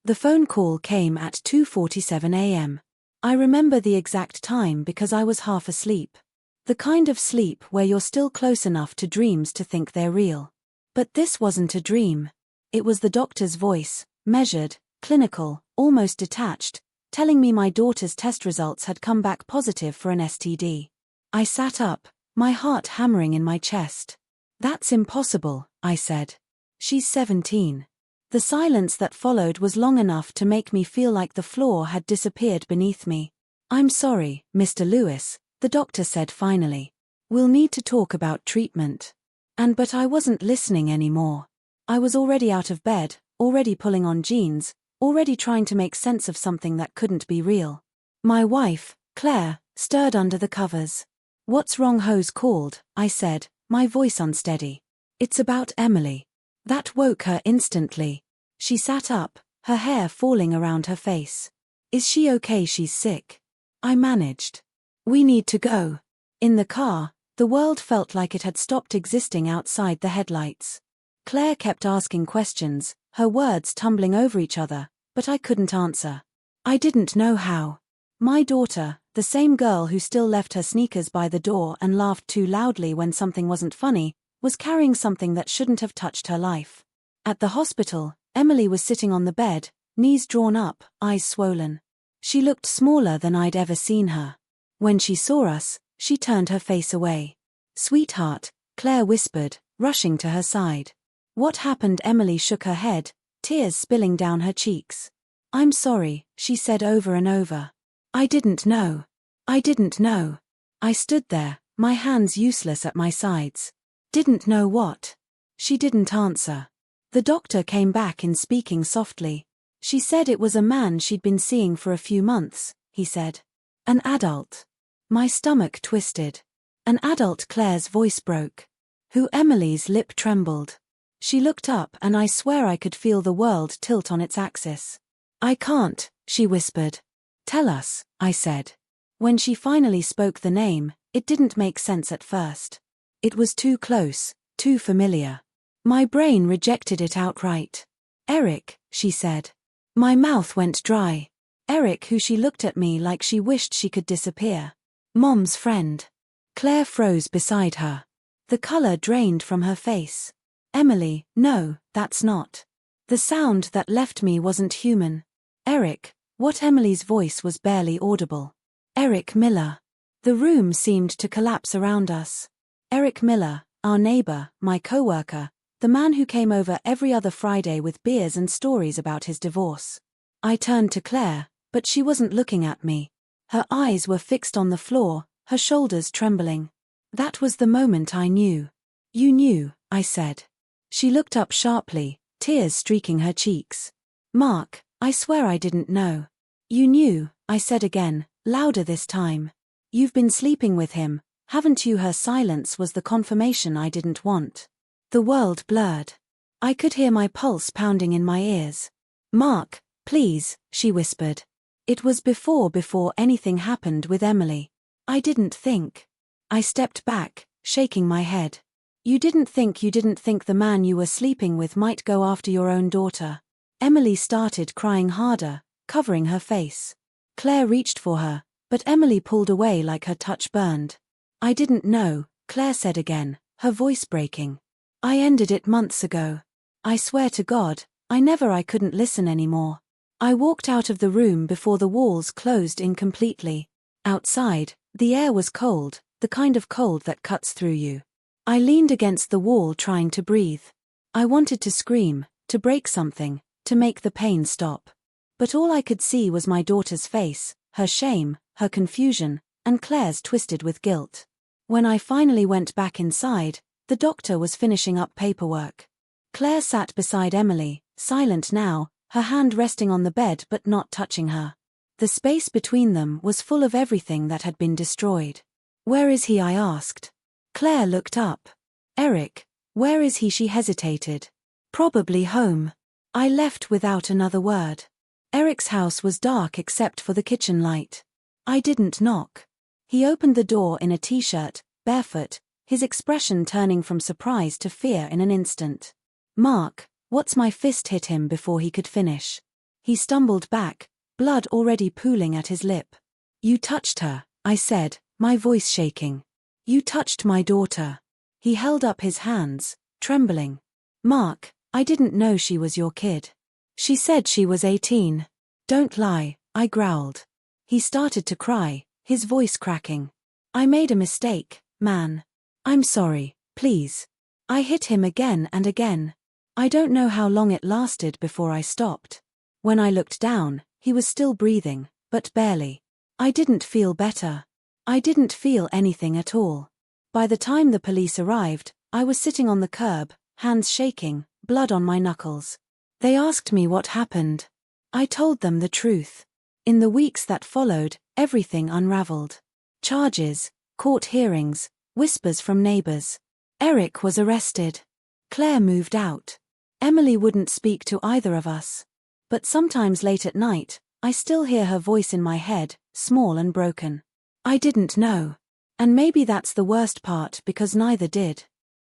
The phone call came at 2:47 a.m. I remember the exact time because I was half asleep. The kind of sleep where you're still close enough to dreams to think they're real. But this wasn't a dream. It was the doctor's voice, measured, clinical, almost detached, telling me my daughter's test results had come back positive for an STD. I sat up, my heart hammering in my chest. "That's impossible," I said. "She's 17. The silence that followed was long enough to make me feel like the floor had disappeared beneath me. "I'm sorry, Mr. Lewis," the doctor said finally. "We'll need to talk about treatment." But I wasn't listening anymore. I was already out of bed, already pulling on jeans, already trying to make sense of something that couldn't be real. My wife, Claire, stirred under the covers. "What's wrong?" Hose called, I said, my voice unsteady. "It's about Emily." That woke her instantly. She sat up, her hair falling around her face. "Is she okay? She's sick." I managed. "We need to go." In the car, the world felt like it had stopped existing outside the headlights. Claire kept asking questions, her words tumbling over each other, but I couldn't answer. I didn't know how. My daughter, the same girl who still left her sneakers by the door and laughed too loudly when something wasn't funny, was carrying something that shouldn't have touched her life. At the hospital, Emily was sitting on the bed, knees drawn up, eyes swollen. She looked smaller than I'd ever seen her. When she saw us, she turned her face away. "Sweetheart," Claire whispered, rushing to her side. "What happened?" Emily shook her head, tears spilling down her cheeks. "I'm sorry," she said over and over. "I didn't know. I didn't know." I stood there, my hands useless at my sides. "Didn't know what?" She didn't answer. The doctor came back in, speaking softly. "She said it was a man she'd been seeing for a few months," he said. "An adult." My stomach twisted. "An adult?" Claire's voice broke. "Who?" Emily's lip trembled. She looked up and I swear I could feel the world tilt on its axis. "I can't," she whispered. "Tell us," I said. When she finally spoke the name, it didn't make sense at first. It was too close, too familiar. My brain rejected it outright. "Eric," she said. My mouth went dry. Eric, who she looked at me like she wished she could disappear. Mom's friend. Claire froze beside her. The color drained from her face. "Emily, no, that's not." The sound that left me wasn't human. "Eric, what?" Emily's voice was barely audible. "Eric Miller." The room seemed to collapse around us. Eric Miller, our neighbor, my coworker, the man who came over every other Friday with beers and stories about his divorce. I turned to Claire, but she wasn't looking at me. Her eyes were fixed on the floor, her shoulders trembling. That was the moment I knew. "You knew," I said. She looked up sharply, tears streaking her cheeks. "Mark, I swear I didn't know." "You knew," I said again, louder this time. "You've been sleeping with him, haven't you?" Her silence was the confirmation I didn't want. The world blurred. I could hear my pulse pounding in my ears. "Mark, please," she whispered. It was before anything happened with Emily. I didn't think. I stepped back, shaking my head. You didn't think the man you were sleeping with might go after your own daughter." Emily started crying harder, covering her face. Claire reached for her, but Emily pulled away like her touch burned. "I didn't know," Claire said again, her voice breaking. "I ended it months ago. I swear to God, I couldn't listen anymore." I walked out of the room before the walls closed in completely. Outside, the air was cold, the kind of cold that cuts through you. I leaned against the wall trying to breathe. I wanted to scream, to break something, to make the pain stop. But all I could see was my daughter's face, her shame, her confusion, and Claire's twisted with guilt. When I finally went back inside, the doctor was finishing up paperwork. Claire sat beside Emily, silent now, her hand resting on the bed but not touching her. The space between them was full of everything that had been destroyed. "Where is he?" I asked. Claire looked up. "Eric, where is he?" She hesitated. "Probably home." I left without another word. Eric's house was dark except for the kitchen light. I didn't knock. He opened the door in a t-shirt, barefoot, his expression turning from surprise to fear in an instant. "Mark, what's?" My fist hit him before he could finish. He stumbled back, blood already pooling at his lip. You touched her, I said, my voice shaking. You touched my daughter. He held up his hands, trembling. Mark, I didn't know she was your kid. She said she was 18. Don't lie, I growled. He started to cry, his voice cracking. I made a mistake, man. I'm sorry, please. I hit him again and again. I don't know how long it lasted before I stopped. When I looked down, he was still breathing, but barely. I didn't feel better. I didn't feel anything at all. By the time the police arrived, I was sitting on the curb, hands shaking, blood on my knuckles. They asked me what happened. I told them the truth. In the weeks that followed, everything unraveled. Charges, court hearings, whispers from neighbors. Eric was arrested. Claire moved out. Emily wouldn't speak to either of us. But sometimes late at night, I still hear her voice in my head, small and broken. I didn't know. And maybe that's the worst part because neither did.